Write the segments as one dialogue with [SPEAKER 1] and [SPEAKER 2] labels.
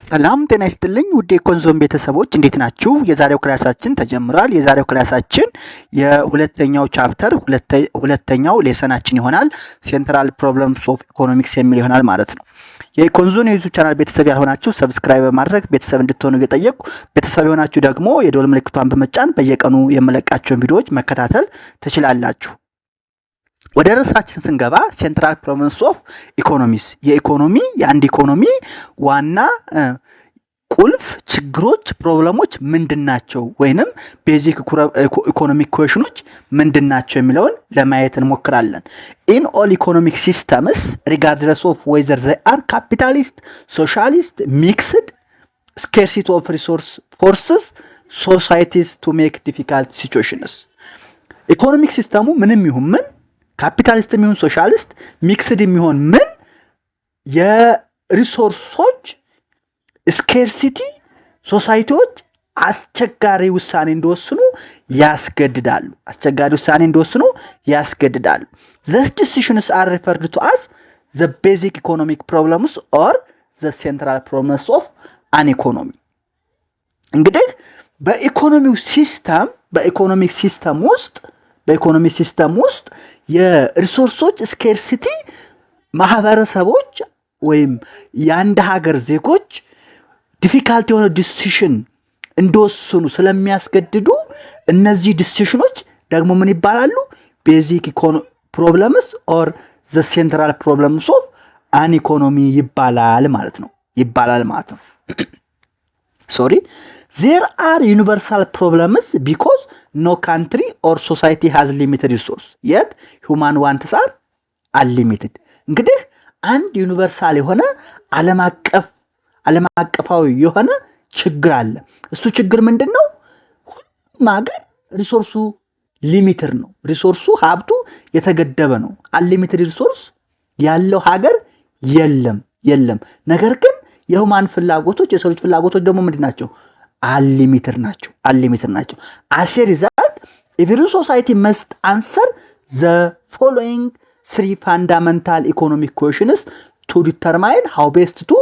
[SPEAKER 1] ሰላም ጤና ይስጥልኝ ውድ የኮንዞም ቤተሰቦች እንዴት ናችሁ? የዛሬው ክላሳችን ተጀምሯል። የዛሬው ክላሳችን የሁለተኛው ቻፕተር ሁለተኛው ሌሰናችን ይሆናል። ሴንትራል ፕሮብለምስ ኦፍ ኢኮኖሚክስ የሚል ይሆናል ማለት ነው። የኮንዞን የዩቲዩብ ቻናል ቤተሰብ ያልሆናችሁ ሰብስክራይብ በማድረግ ቤተሰብ እንድትሆኑ እየጠየቅኩ፣ ቤተሰብ የሆናችሁ ደግሞ የደወል ምልክቷን በመጫን በየቀኑ የምለቃቸውን ቪዲዮዎች መከታተል ትችላላችሁ። ወደ ርዕሳችን ስንገባ ሴንትራል ፕሮብለምስ ኦፍ ኢኮኖሚክስ የአንድ ኢኮኖሚ ዋና ቁልፍ ችግሮች ፕሮብለሞች ምንድናቸው ወይንም ቤዚክ ኢኮኖሚክ ኩዌሽኖች ምንድናቸው የሚለውን ለማየት እንሞክራለን። ኢን ኦል ኢኮኖሚክ ሲስተምስ ሪጋርድለስ ኦፍ ዌዘር ዘይ አር ካፒታሊስት፣ ሶሻሊስት፣ ሚክስድ ስኬርሲቲ ኦፍ ሪሶርስ ፎርስስ ሶሳይቲስ ቱ ሜክ ዲፊካልት ሲቹዌሽንስ። ኢኮኖሚክ ሲስተሙ ምንም ይሁን ምን ካፒታሊስት የሚሆን ሶሻሊስት ሚክስድ የሚሆን ምን የሪሶርሶች ስኬርሲቲ ሶሳይቲዎች አስቸጋሪ ውሳኔ እንዲወስኑ ያስገድዳሉ። These decisions are referred to as the basic economic problems or the central problems of an economy። እንግዲህ በኢኮኖሚክ ሲስተም ውስጥ የሪሶርሶች ስኬርሲቲ ማህበረሰቦች ወይም የአንድ ሀገር ዜጎች ዲፊካልት የሆነ ዲሲሽን እንዲወስኑ ስለሚያስገድዱ እነዚህ ዲሲሽኖች ደግሞ ምን ይባላሉ? ቤዚክ ፕሮብለምስ ኦር ዘ ሴንትራል ፕሮብለምስ ኦፍ አን ኢኮኖሚ ይባላል ማለት ነው። There are universal problems because no country or society has limited resource, yet human wants are unlimited። እንግዲህ አንድ ዩኒቨርሳል የሆነ ዓለም አቀፋዊ የሆነ ችግር አለ። እሱ ችግር ምንድነው? ሁሉም ሀገር ሪሶርሱ ሊሚትድ ነው። ሪሶርሱ ሀብቱ የተገደበ ነው። አንሊሚትድ ሪሶርስ ያለው ሀገር የለም። ነገር ግን የሁማን ፍላጎቶች የሰው ልጅ ፍላጎቶች ደግሞ ምንድናቸው? unlimited ናቸው። As a result, every society must answer the following three fundamental economic questions to determine how best to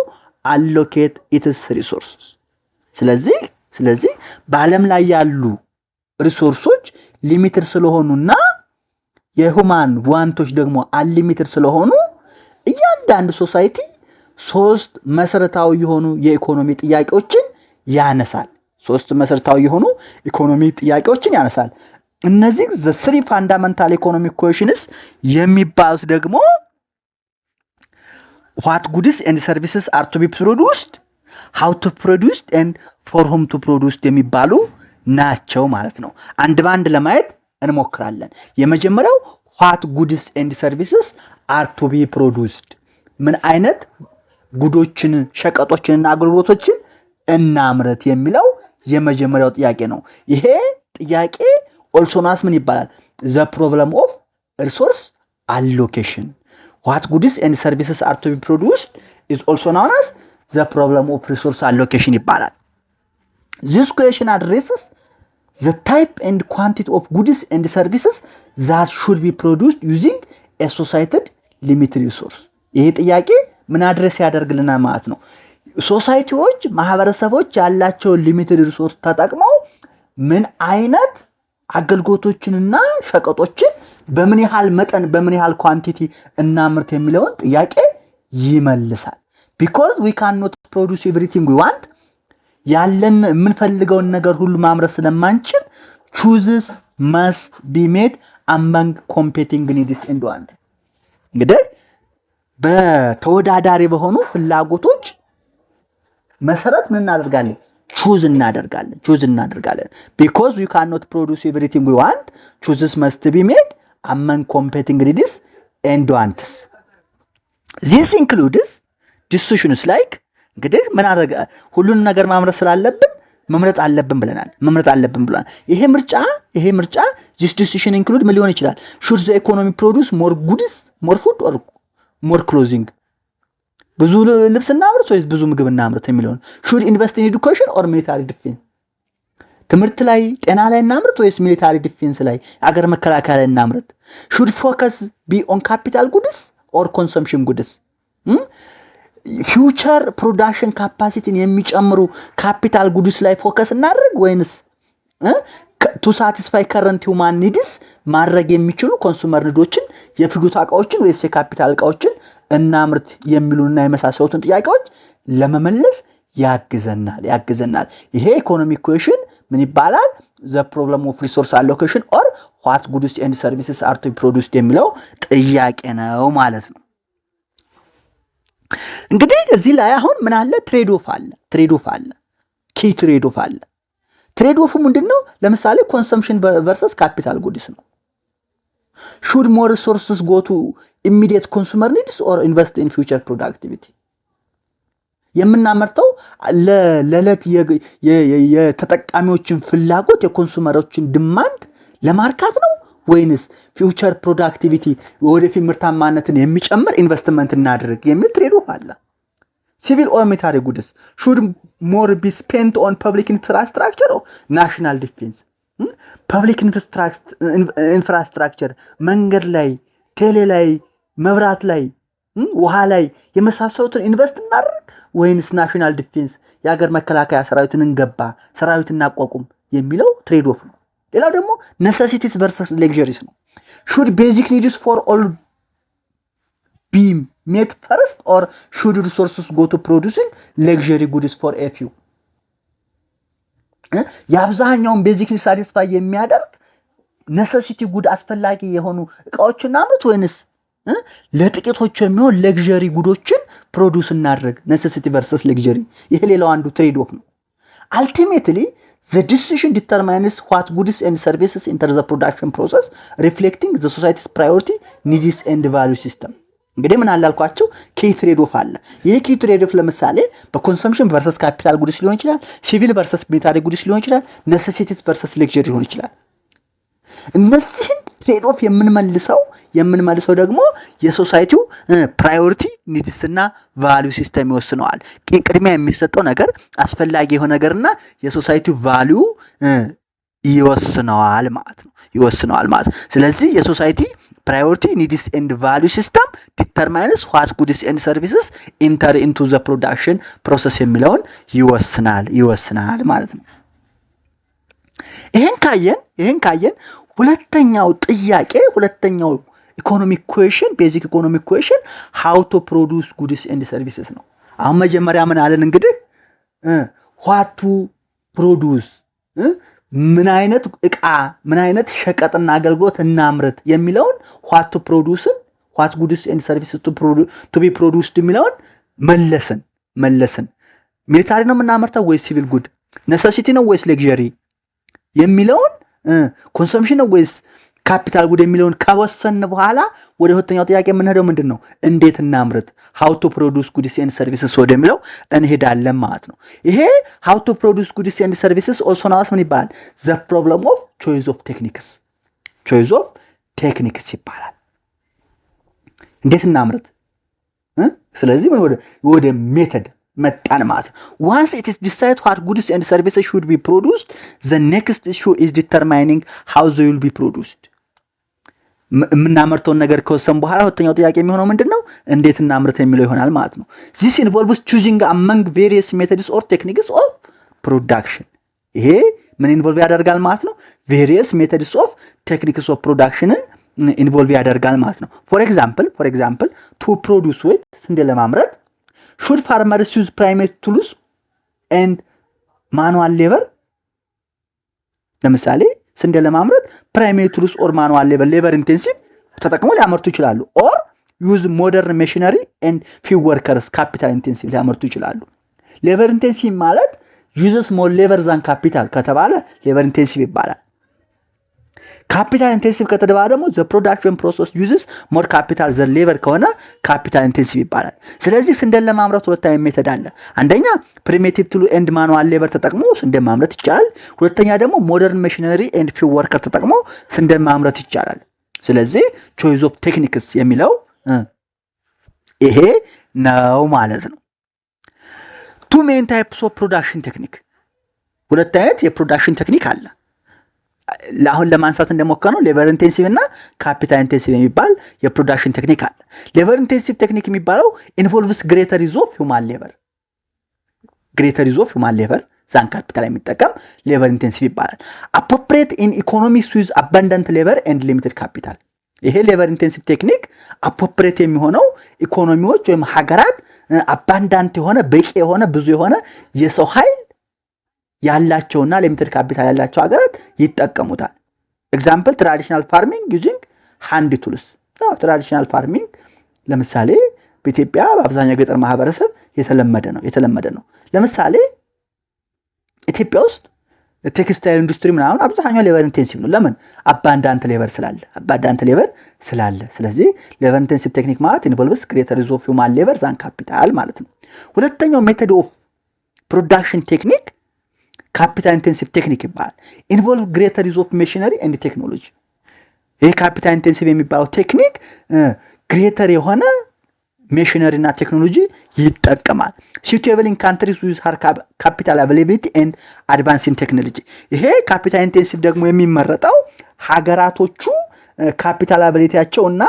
[SPEAKER 1] allocate its resources። ስለዚህ በዓለም ላይ ያሉ ሪሶርሶች ሊሚትድ ስለሆኑና የሁማን ዋንቶች ደግሞ አንሊሚትድ ስለሆኑ እያንዳንዱ ሶሳይቲ ሶስት መሰረታዊ የሆኑ የኢኮኖሚ ጥያቄዎችን ያነሳል። እነዚህ the three fundamental economic questions የሚባሉት ደግሞ what goods and services are to be produced, how to produce and for whom to produce የሚባሉ ናቸው ማለት ነው። አንድ ባንድ ለማየት እንሞክራለን። የመጀመሪያው what goods and services are to be produced፣ ምን አይነት ጉዶችን ሸቀጦችንና አገልግሎቶችን እናምረት የሚለው የመጀመሪያው ጥያቄ ነው። ይሄ ጥያቄ also known ምን ይባላል? the problem of resource allocation። what goods and services are to be produced is also known as the problem of resource allocation ይባላል። this question addresses the type and quantity of goods and services that should be produced using a society limited resource። ይሄ ጥያቄ ምን አድሬስ ያደርግልናል ማለት ነው? ሶሳይቲዎች ማህበረሰቦች ያላቸው ሊሚትድ ሪሶርስ ተጠቅመው ምን አይነት አገልግሎቶችንና ሸቀጦችን በምን ያህል መጠን በምን ያህል ኳንቲቲ እናምርት የሚለውን ጥያቄ ይመልሳል። because we cannot produce everything we want፣ ያለን የምንፈልገውን ነገር ሁሉ ማምረት ስለማንችል choices must be made among competing needs and wants። እንግዲህ በተወዳዳሪ በሆኑ ፍላጎቶች መሰረት ምን እናደርጋለን? ቹዝ እናደርጋለን። because we cannot produce everything we want, choices must be made among competing needs and wants። this includes decisions like እንግዲህ ምን አደረገ? ሁሉን ነገር ማምረት ስላለብን መምረጥ አለብን ብለናል። ይሄ ምርጫ this decision include ምን ሊሆን ይችላል? should the economy produce more goods, more food or more clothing? ብዙ ልብስ እናምርት ወይስ ብዙ ምግብ እናምርት የሚለው። should invest in education or military defense? ትምህርት ላይ ጤና ላይ እናምርት ወይስ ሚሊታሪ ዲፌንስ ላይ አገር መከላከያ ላይ እናምርት? should focus be on capital goods or consumption goods? ፊውቸር ፕሮዳክሽን ካፓሲቲን የሚጨምሩ ካፒታል ጉድስ ላይ ፎከስ እናድርግ ወይንስ ቱ ሳቲስፋይ ከረንት ሁማን ኒድስ ማድረግ የሚችሉ ኮንሱመር ኒዶችን የፍጆታ እቃዎችን ወይስ የካፒታል እቃዎችን እናምርት የሚሉና የመሳሰሉትን ጥያቄዎች ለመመለስ ያግዘናል። ይሄ ኢኮኖሚክ ኢኩዌሽን ምን ይባላል? the problem of resource allocation or what goods and services are to be produced የሚለው ጥያቄ ነው ማለት ነው። እንግዲህ እዚህ ላይ አሁን ምን አለ? ትሬድ ኦፍ አለ ኪ ትሬድ ኦፍ አለ። ትሬድ ኦፍ ምንድነው? ለምሳሌ ኮንሰምፕሽን ቨርሰስ ካፒታል ጉድስ ነው። should more resources go to immediate consumer needs or invest in future productivity? የምናመርተው ለለት የተጠቃሚዎችን ፍላጎት የኮንሱመሮችን ዲማንድ ለማርካት ነው ወይንስ ፊውቸር ፕሮዳክቲቪቲ ወደፊት ምርታማነትን የሚጨምር ኢንቨስትመንት እናድርግ የሚል ትሬድ ኦፍ አለ። ሲቪል ኦር ሚሊታሪ ጉድስ should more be spent on public infrastructure or national defense? ፐብሊክ ኢንፍራስትራክቸር መንገድ ላይ፣ ቴሌ ላይ፣ መብራት ላይ፣ ውሃ ላይ የመሳሰሉትን ኢንቨስት እናድርግ ወይንስ ናሽናል ዲፌንስ የሀገር መከላከያ ሰራዊትን እንገባ፣ ሰራዊት እናቋቁም የሚለው ትሬድ ኦፍ ነው። ሌላው ደግሞ necessities versus luxuries ነው። should basic needs for all be met first or should resources go to producing luxury goods for a few? የአብዛኛውን ቤዚክሊ ሳቲስፋይ የሚያደርግ necessity ጉድ አስፈላጊ የሆኑ እቃዎችን አምርት ወይንስ ለጥቂቶች የሚሆን ለግዠሪ ጉዶችን ፕሮዲዩስ እናድርግ? necessity versus luxury ይሄ ሌላው አንዱ ትሬድ ኦፍ ነው። ultimately the decision determines what goods and services enter the production process reflecting the society's priority, needs and value system. እንግዲህ ምን አላልኳችሁ? ኬ ትሬድ ኦፍ አለ። ይሄ ኬ ትሬድ ኦፍ ለምሳሌ በኮንሰምፕሽን ቨርሰስ ካፒታል ጉድስ ሊሆን ይችላል፣ ሲቪል ቨርሰስ ሚሊታሪ ጉድስ ሊሆን ይችላል፣ necessities versus luxury ሊሆን ይችላል። እነዚህን ትሬድ ኦፍ የምንመልሰው ደግሞ የሶሳይቲው ፕራዮሪቲ ኒድስ እና ቫልዩ ሲስተም ይወስነዋል። ቅድሚያ የሚሰጠው ነገር አስፈላጊ የሆነ ነገርና የሶሳይቲው ቫልዩ ይወስነዋል ማለት ነው። ስለዚህ የሶሳይቲ ፕራዮሪቲ ኒድስ ኤንድ ቫልዩ ሲስተም ዲተርማይንስ ዋት ጉድስ ኤንድ ሰርቪስስ ኢንተር ኢንቱ ዘ ፕሮዳክሽን ፕሮሰስ የሚለውን ይወስናል ማለት ነው። ይሄን ካየን ሁለተኛው ኢኮኖሚክ ኢኩዌሽን ቤዚክ ኢኮኖሚክ ኢኩዌሽን ሃው ቱ ፕሮዲዩስ ጉድስ ኤንድ ሰርቪስስ ነው። አሁን መጀመሪያ ምን አለን እንግዲህ ዋት ቱ ፕሮዲዩስ ምን አይነት እቃ ምን አይነት ሸቀጥና አገልግሎት እናምርት የሚለውን ዋት ቱ ፕሮዲዩስን ዋት ጉድስ ኤንድ ሰርቪስስ ቱ ቢ ፕሮዲዩስድ የሚለውን መለስን። ሚሊታሪ ነው የምናመርተው ወይስ ሲቪል ጉድ፣ ነሰሲቲ ነው ወይስ ሌግዠሪ የሚለውን ኮንሰምፕሽን ነው ወይስ ካፒታል ጉድ የሚለውን ከወሰን በኋላ ወደ ሁለተኛው ጥያቄ የምንሄደው ምንድነው? እንዴት እናምርት? how to produce goods and services ወደሚለው እንሄዳለን ማለት ነው። ይሄ how to produce goods and services also known as ምን ይባላል? the problem of choice of techniques ይባላል። እንዴት እናምርት? ስለዚህ ወደ ሜተድ መጣን ማለት ነው። once it is decided what goods and services should be produced, the next issue is determining how they will be produced. የምናመርተውን ነገር ከወሰን በኋላ ሁለተኛው ጥያቄ የሚሆነው ምንድነው? እንዴት እናምርት የሚለው ይሆናል ማለት ነው። this involves choosing among various methods or techniques of production. ይሄ ምን ኢንቮልቭ ያደርጋል ማለት ነው? various methods of techniques of production ኢንቮልቭ ያደርጋል ማለት ነው። for example to produce wheat ስንዴ ለማምረት should farmers use primary tools and manual labor? ለምሳሌ ስንዴ ለማምረት ፕራይመሪ ቱልስ ኦር ማኑዋል ሌበር ኢንቴንሲቭ ተጠቅመው ሊያመርቱ ይችላሉ። ኦር ዩዝ ሞደርን ሜሽነሪ ኤንድ ፊው ወርከርስ ካፒታል ኢንቴንሲቭ ሊያመርቱ ይችላሉ። ሌበር ኢንቴንሲቭ ማለት ዩዝስ ሞር ሌበር ዛን ካፒታል ከተባለ ሌበር ኢንቴንሲቭ ይባላል። ካፒታል ኢንቴንሲቭ ከተባለ ደግሞ ዘ ፕሮዳክሽን ፕሮሰስ ዩዝስ ሞር ካፒታል ዘን ሌበር ከሆነ ካፒታል ኢንቴንሲቭ ይባላል። ስለዚህ ስንዴን ለማምረት ሁለት አይነት ሜተድ አለ። አንደኛ ፕሪሚቲቭ ቱል ኤንድ ማኑዋል ሌበር ተጠቅሞ ስንዴን ማምረት ይቻላል። ሁለተኛ ደግሞ ሞደርን ሜሽነሪ ኤንድ ፊው ወርከር ተጠቅሞ ስንዴን ማምረት ይቻላል። ስለዚህ ቾይስ ኦፍ ቴክኒክስ የሚለው ይሄ ነው ማለት ነው። ቱ ሜን ታይፕስ ኦፍ ፕሮዳክሽን ቴክኒክ፣ ሁለት አይነት የፕሮዳክሽን ቴክኒክ አለ። ለአሁን ለማንሳት እንደሞከረው ሌበር ኢንቴንሲቭ እና ካፒታል ኢንቴንሲቭ የሚባል የፕሮዳክሽን ቴክኒክ አለ። ሌበር ኢንቴንሲቭ ቴክኒክ የሚባለው ኢንቮልቭስ ግሬተር ዩዝ ኦፍ ሁማን ሌበር ዛን ካፒታል የሚጠቀም ሌበር ኢንቴንሲቭ ይባላል። አፕሮፕሪየት ኢን ኢኮኖሚክስ ዊዝ አባንዳንት ሌበር ኤንድ ሊሚትድ ካፒታል። ይሄ ሌበር ኢንቴንሲቭ ቴክኒክ አፕሮፕሪየት የሚሆነው ኢኮኖሚዎች ወይም ሀገራት አባንዳንት የሆነ በቂ የሆነ ብዙ የሆነ የሰው ኃይል ያላቸውና ሊሚትድ ካፒታል ያላቸው ሀገራት ይጠቀሙታል። ኤግዛምፕል ትራዲሽናል ፋርሚንግ ዩዚንግ ሃንድ ቱልስ። ትራዲሽናል ፋርሚንግ ለምሳሌ በኢትዮጵያ በአብዛኛው ገጠር ማህበረሰብ የተለመደ ነው። ለምሳሌ ኢትዮጵያ ውስጥ ቴክስታይል ኢንዱስትሪ ምናምን አብዛኛው ሌበር ኢንቴንሲቭ ነው። ለምን? አባንዳንት ሌበር ስላለ። ስለዚህ ሌበር ኢንቴንሲቭ ቴክኒክ ማለት ኢንቮልቭስ ግሬተር ዩዝ ኦፍ ሁማን ሌበር ዛን ካፒታል ማለት ነው። ሁለተኛው ሜተድ ኦፍ ፕሮዳክሽን ቴክኒክ ካፒታል ኢንቴንሲቭ ቴክኒክ ይባላል። ኢንቮልቭ ግሬተር ዩዝ ኦፍ ማሽነሪ ኤንድ ቴክኖሎጂ። ይሄ ካፒታል ኢንቴንሲቭ የሚባለው ቴክኒክ ግሬተር የሆነ ማሽነሪ እና ቴክኖሎጂ ይጠቀማል። suitable in countries with high capital availability and advancing technology። ይሄ ካፒታል ኢንቴንሲቭ ደግሞ የሚመረጠው ሀገራቶቹ ካፒታል አቢሊቲያቸው እና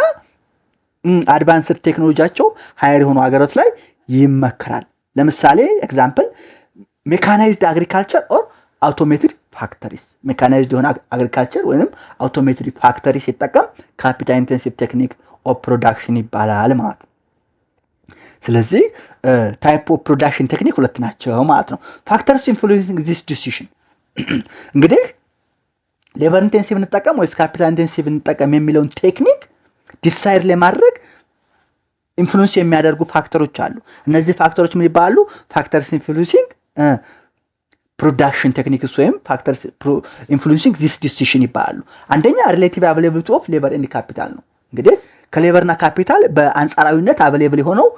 [SPEAKER 1] አድቫንስድ ቴክኖሎጂያቸው ሃየር የሆኑ ሀገራት ላይ ይመከራል። ለምሳሌ ኤግዛምፕል ሜካናይዝድ አግሪካልቸር ኦር አውቶሜትድ ፋክተሪስ። ሜካናይዝድ የሆነ አግሪካልቸር ወይንም አውቶሜትድ ፋክተሪስ ሲጠቀም ካፒታል ኢንቴንሲቭ ቴክኒክ ኦፍ ፕሮዳክሽን ይባላል ማለት ነው። ስለዚህ ታይፕ ኦፍ ፕሮዳክሽን ቴክኒክ ሁለት ናቸው ማለት ነው። ፋክተርስ ኢንፍሉዌንሲንግ ዚስ ዲሲዥን። እንግዲህ ሌበር ኢንቴንሲቭ እንጠቀም ወይስ ካፒታል ኢንቴንሲቭ እንጠቀም የሚለውን ቴክኒክ ዲሳይድ ለማድረግ ኢንፍሉዌንስ የሚያደርጉ ፋክተሮች አሉ። እነዚህ ፋክተሮች ምን ይባላሉ? ፋክተርስ ኢንፍሉዌንሲንግ ፕሮዳክሽን ቴክኒክስ ወይም ፋክተርስ ኢንፍሉዌንሲንግ ዚስ ዲሲዥን ይባላሉ። አንደኛ ሪሌቲቭ አቬሌቢሊቲ ኦፍ ሌበር ኤንድ ካፒታል ነው። እንግዲህ ከሌበርና ካፒታል በአንጻራዊነት አቬሌብል የሆነው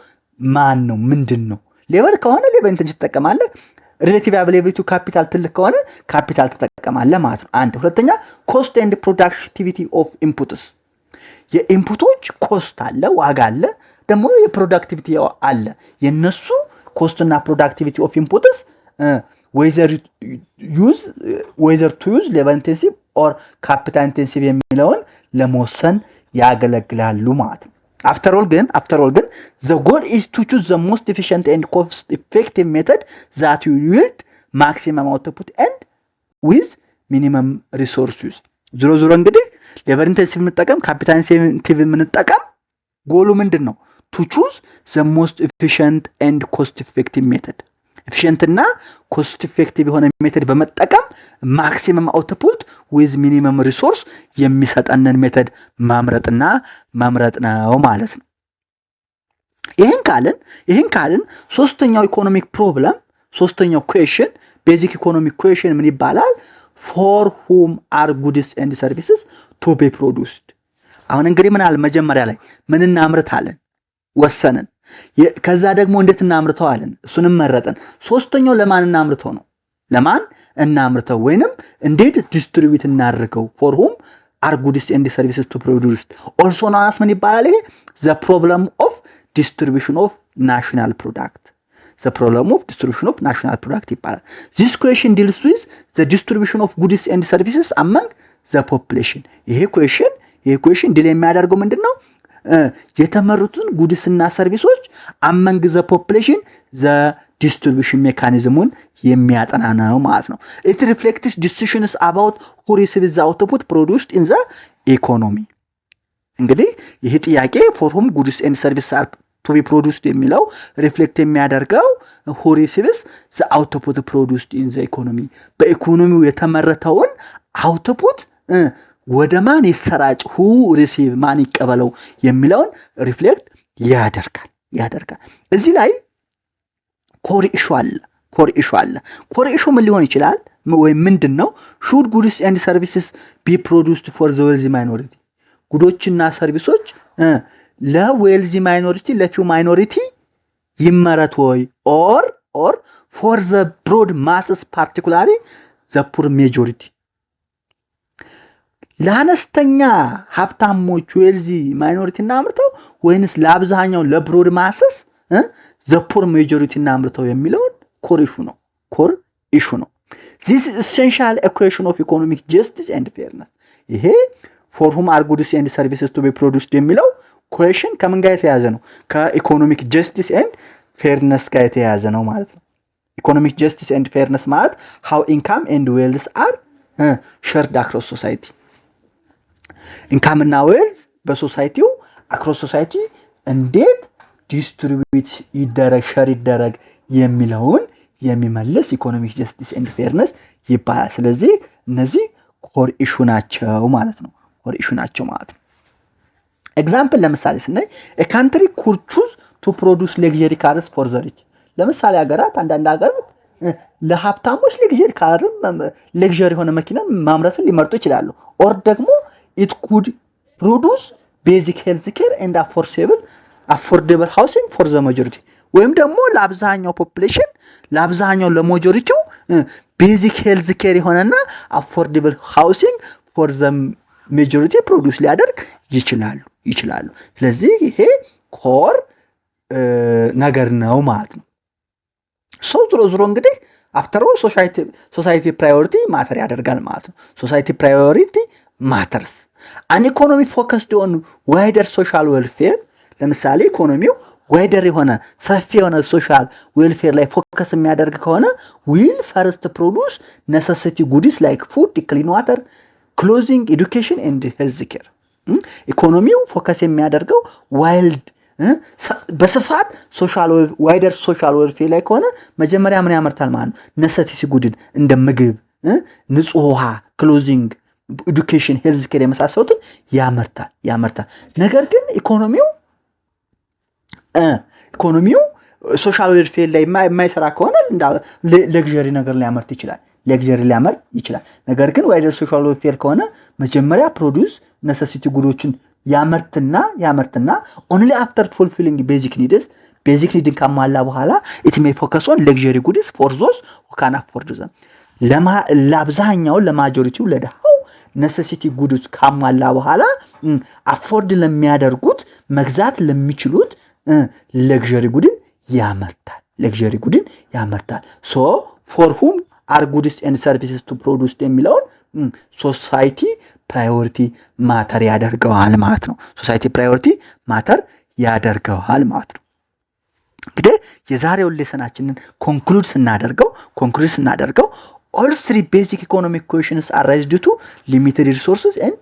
[SPEAKER 1] ማን ነው? ምንድን ነው? ሌበር ከሆነ ሌበር ኢንቴንሲቭ ትጠቀማለህ። ሪሌቲቭ አቬሌቢሊቲ ካፒታል ትልቅ ከሆነ ካፒታል ትጠቀማለህ ማለት ነው። አንድ። ሁለተኛ ኮስት ኤንድ ፕሮዳክቲቪቲ ኦፍ ኢንፑትስ። የኢንፑቶች ኮስት አለ፣ ዋጋ አለ፣ ደግሞ የፕሮዳክቲቪቲ አለ። የነሱ ኮስትና ፕሮዳክቲቪቲ ኦፍ ኢንፑትስ whether to use ሌበር ኢንቴንሲቭ ኦር ካፒታል ኢንቴንሲቭ የሚለውን ለመወሰን ያገለግላሉ ማለት ነው። After all, the goal is to choose the most efficient and cost-effective method that will yield maximum output and with minimum resource use. ዞሮ እንግዲህ ሌበር ኢንቴንሲቭ የምንጠቀም ካፒታል ኢንቴንሲቭ የምንጠቀም ጎሉ ምንድን ነው? To choose the most efficient and cost-effective method. ኤፊሽንት እና ኮስት ኢፌክቲቭ የሆነ ሜተድ በመጠቀም ማክሲመም አውትፑት ዊዝ ሚኒመም ሪሶርስ የሚሰጠንን ሜተድ ማምረጥ ነው ማለት ነው። ይህን ካልን ሶስተኛው ኢኮኖሚክ ፕሮብለም፣ ሶስተኛው ኩዌሽን፣ ቤዚክ ኢኮኖሚክ ኩዌሽን ምን ይባላል? ፎር ሁም አር ጉድስ ኤንድ ሰርቪስስ ቱ ቢ ፕሮዱስድ። አሁን እንግዲህ ምን አለ መጀመሪያ ላይ ምን እናምርታለን ወሰንን። ከዛ ደግሞ እንዴት እናምርተው አለን፣ እሱንም መረጠን። ሶስተኛው ለማን እናምርተው ወይንም እንዴት ዲስትሪቢዩት እናድርገው። ፎር ሁም አር ጉድስ ኤንድ ሰርቪስስ ቱ ፕሮዱስድ ኦልሶ ናስ ምን ይባላል? ይሄ ዘ ፕሮብለም ኦፍ ዲስትሪቢዩሽን ኦፍ ናሽናል ፕሮዳክት ይባላል። ዚስ ኩዌሽን ዲልስ ዊዝ ዘ ዲስትሪቢዩሽን ኦፍ ጉድስ ኤንድ ሰርቪስስ አመንግ ዘ ፖፑሌሽን። ይሄ ኩዌሽን ዲል የሚያደርገው ምንድነው? የተመረጡትን ጉድስና ሰርቪሶች አመንግ ዘ ፖፑሌሽን ዘ ዲስትሪቢዩሽን ሜካኒዝሙን የሚያጠና ነው ማለት ነው። ኢት ሪፍሌክትስ ዲሲዥንስ አባውት ሁ ሪሲቭስ ዘ አውትፑት ፕሮዲውስድ ኢን ዘ ኢኮኖሚ። እንግዲህ ይህ ጥያቄ ፎር ሁም ጉድስ ኤንድ ሰርቪስ አር ቱ ቢ ፕሮዲውስድ የሚለው ሪፍሌክት የሚያደርገው ሁ ሪሲቭስ ዘ አውትፑት ፕሮዲውስድ ኢን ዘ ኢኮኖሚ፣ በኢኮኖሚው የተመረተውን አውትፑት ወደ ማን ይሰራጭ፣ ሁ ሪሲቭ ማን ይቀበለው የሚለውን ሪፍሌክት ያደርጋል። እዚህ ላይ ኮር ኢሹ አለ። ኮር ኢሹ ምን ሊሆን ይችላል ወይ ምንድነው? ሹድ ጉድስ ኤንድ ሰርቪስስ ቢ ፕሮዲውስድ ፎር ዘ ዌልዚ ማይኖሪቲ። ጉዶችና ሰርቪሶች ለዌልዚ ማይኖሪቲ ለፊው ማይኖሪቲ ይመረት ወይ ኦር ፎር ዘ ብሮድ ማስስ ፓርቲኩላሪ ዘ ፑር ሜጆሪቲ። ለአነስተኛ ሀብታሞች ዌልዚ ማይኖሪቲ እናምርተው ወይንስ ለአብዛኛው ለብሮድ ማስስ ዘ ፑር ሜጆሪቲ እናምርተው የሚለውን ኮር ኢሹ ነው። This is essential equation of economic justice and fairness. ይሄ for whom are goods and services to be produced የሚለው question ከምን ጋር የተያያዘ ነው? ከኢኮኖሚክ ጀስቲስ ኤንድ ፌርነስ ጋር የተያያዘ ነው ማለት ነው። ኢኮኖሚክ ጀስቲስ ኤንድ ፌርነስ ማለት how income and wealth are shared across society. ኢንካም እና ዌልዝ በሶሳይቲው አክሮስ ሶሳይቲ እንዴት ዲስትሪቢዩት ይደረግ ሸር ይደረግ የሚለውን የሚመልስ ኢኮኖሚክ ጀስቲስ ኤንድ ፌርነስ ይባላል። ስለዚህ እነዚህ ኮር ኢሹ ናቸው ማለት ነው። ኮር ኢሹ ናቸው ማለት ነው። ኤግዛምፕል ለምሳሌ ስናይ a country could choose to produce luxury cars for the rich. ለምሳሌ ሀገራት አንዳንድ ሀገራት ለሀብታሞች luxury የሆነ መኪና ማምረትን ሊመርጡ ይችላሉ። ኦር ደግሞ it could produce basic health care and affordable housing for the majority. ወይም ደግሞ ለአብዛኛው ፖፑሌሽን ለአብዛኛው ለማጆሪቲው ቤዚክ ሄልዝ ኬር የሆነና affordable housing for the majority ፕሮዲዩስ ሊያደርግ ይችላሉ። ስለዚህ ይሄ ኮር ነገር ነው ማለት ነው። ዞሮ እንግዲህ አፍተር ኦል ሶሳይቲ ፕራዮሪቲ ማተር ያደርጋል ማለት ነው። ሶሳይቲ ፕራዮሪቲ ማተርስ አን ኢኮኖሚ ፎከስድ ኦን ዋይደር ሶሻል ዌልፌር። ለምሳሌ ኢኮኖሚው ዋይደር የሆነ ሰፊ የሆነ ሶሻል ዌልፌር ላይ ፎከስ የሚያደርግ ከሆነ ዊል ፈርስት ፕሮዲዩስ ኔሰሲቲ ጉድስ ላይክ ፉድ፣ ክሊን ዋተር፣ ክሎዚንግ፣ ኤዱኬሽን ኤንድ ሄልዝ ኬር። ኢኮኖሚው ፎከስ የሚያደርገው በስፋት ዋይደር ሶሻል ዌልፌር ላይ ከሆነ መጀመሪያ ምን ያመርታል ማለት ነው? ኔሰሲቲ ጉድን እንደ ምግብ፣ ንጹህ ውሃ፣ ክሎዚንግ፣ ኤዱኬሽን፣ ሄልዝ ኬር የመሳሰሉትን ያመርታል። ነገር ግን ኢኮኖሚው ሶሻል ዌልፌር ላይ የማይሰራ ከሆነ ለግዠሪ ነገር ሊያመርት ይችላል። ነገር ግን ዋይደር ሶሻል ዌልፌር ከሆነ መጀመሪያ ፕሮዲዩስ ኔሰሲቲ ጉዶችን ያመርትና ኦንሊ አፍተር ፉልፊሊንግ ቤዚክ ኒድን ካሟላ በኋላ ኢት ሜይ ፎከስ ኦን ለግዠሪ ጉድስ ፎር ዞስ who can afford them. ለአብዛኛው ለማጆሪቲው ለደሃው ኔሰሲቲ ጉድስ ካሟላ በኋላ አፎርድ ለሚያደርጉት መግዛት ለሚችሉት ለግዠሪ ጉድን ያመርታል። ሶ ፎር ሁም አር ጉድስ ኤንድ ሰርቪስስ ቱ ፕሮዲዩስ የሚለውን ሶሳይቲ ፕራዮሪቲ ማተር ያደርገዋል ማለት ነው። እንግዲህ የዛሬውን ሌሰናችንን ኮንክሉድ ስናደርገው all three basic economic questions are raised to limited resources and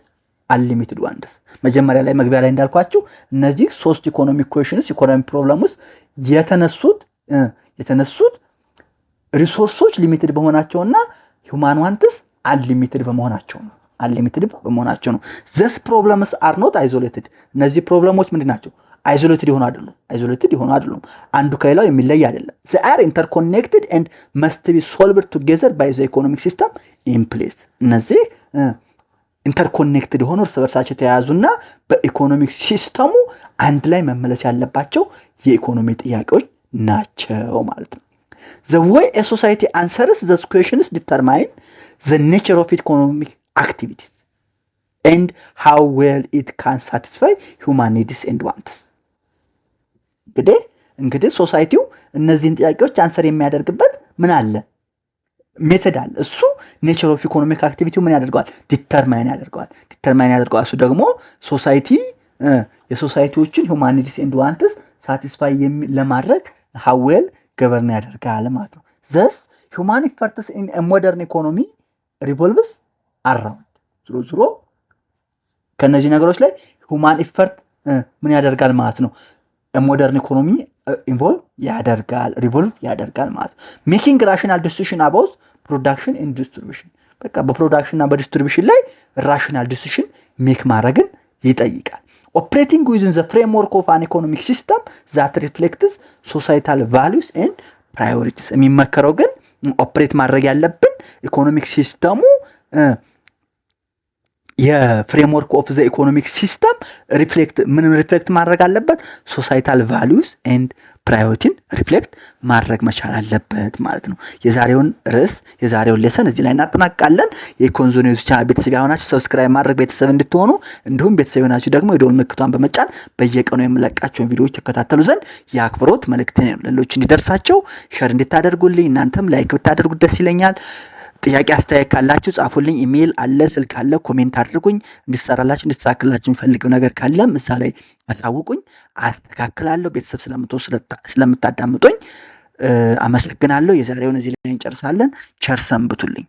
[SPEAKER 1] unlimited ones. መጀመሪያ ላይ መግቢያ ላይ እንዳልኳችሁ እነዚህ ሶስት ኢኮኖሚክ ኩዌሽንስ ኢኮኖሚክ ፕሮብለምስ የተነሱት ሪሶርሶች ሊሚትድ በመሆናቸውና ሁማን ዋንትስ አንሊሚትድ በመሆናቸው ነው። these problems are not isolated. እነዚህ ፕሮብለሞች ምንድናቸው? አይዞሌትድ የሆኑ አይደሉም። አንዱ ከሌላው የሚለይ አይደለም። they are interconnected and must be solved together by the economic system in place. እነዚህ ኢንተርኮኔክትድ ሆኖ እርስ በርሳቸው የተያያዙና በኢኮኖሚክ ሲስተሙ አንድ ላይ መመለስ ያለባቸው የኢኮኖሚ ጥያቄዎች ናቸው ማለት ነው። the way a society answers these questions determine the nature of economic activities and how well it can satisfy human needs and wants. እንግዲህ ሶሳይቲው እነዚህን ጥያቄዎች አንሰር የሚያደርግበት ምን አለ? ሜተድ አለ። እሱ ኔቸር ኦፍ ኢኮኖሚክ አክቲቪቲው ምን ያደርገዋል? ዲተርማይን ያደርገዋል። እሱ ደግሞ የሶሳይቲዎችን ሁማን ኒድስ ኤንድ ዋንትስ ሳቲስፋይ ለማድረግ how well ገቨርን ያደርጋል ማለት ነው። thus human efforts in a modern economy revolves around ዞሮ ከነዚህ ነገሮች ላይ ሁማን ኢፈርት ምን ያደርጋል ማለት ነው? ሞደርን ኢኮኖሚ ሪቮልቭ ያደርጋል ማለት ነው። ሜኪንግ ራሽናል ዲሲሽን አባውት ፕሮዳክሽን ኤንድ ዲስትሪቢዩሽን። በቃ በፕሮዳክሽን እና በዲስትሪቢዩሽን ላይ ራሽናል ዲሲሽን ሜክ ማድረግን ይጠይቃል። ኦፕሬቲንግ ዊዝን ዘ ፍሬምወርክ ኦፍ አን ኢኮኖሚክ ሲስተም ዛት ሪፍሌክትስ ሶሳይታል ቫሉስ ኤንድ ፕራዮሪቲስ። የሚመከረው ግን ኦፕሬት ማድረግ ያለብን ኢኮኖሚክ ሲስተሙ የፍሬምወርክ ኦፍ ዘ ኢኮኖሚክ ሲስተም ሪፍሌክት ማድረግ አለበት? ሶሳይታል ቫሉስ ኤንድ ፕራዮሪቲን ሪፍሌክት ማድረግ መቻል አለበት ማለት ነው። የዛሬውን ሌሰን እዚህ ላይ እናጠናቅቃለን። የኢኮንዞ ኒውስ ቻናል ቤተሰብ ያሆናችሁ ሰብስክራይብ ማድረግ ቤተሰብ እንድትሆኑ፣ እንዲሁም ቤተሰብ ያሆናችሁ ደግሞ የደወል ምልክቷን በመጫን በየቀኑ የምለቃቸውን ቪዲዮዎች ተከታተሉ ዘንድ የአክብሮት መልእክቴ ነው። ለሌሎች እንዲደርሳቸው ሼር እንድታደርጉልኝ እናንተም ላይክ ብታደርጉት ደስ ይለኛል። ጥያቄ አስተያየት ካላችሁ ጻፉልኝ። ኢሜል አለ፣ ስልክ አለ፣ ኮሜንት አድርጉኝ። እንድሰራላችሁ እንድተካከላችሁ የሚፈልገው ነገር ካለ እዛ ላይ አሳውቁኝ፣ አስተካክላለሁ። ቤተሰብ ስለምታዳምጡኝ አመሰግናለሁ። የዛሬውን እዚህ ላይ እንጨርሳለን። ቸር ሰንብቱልኝ።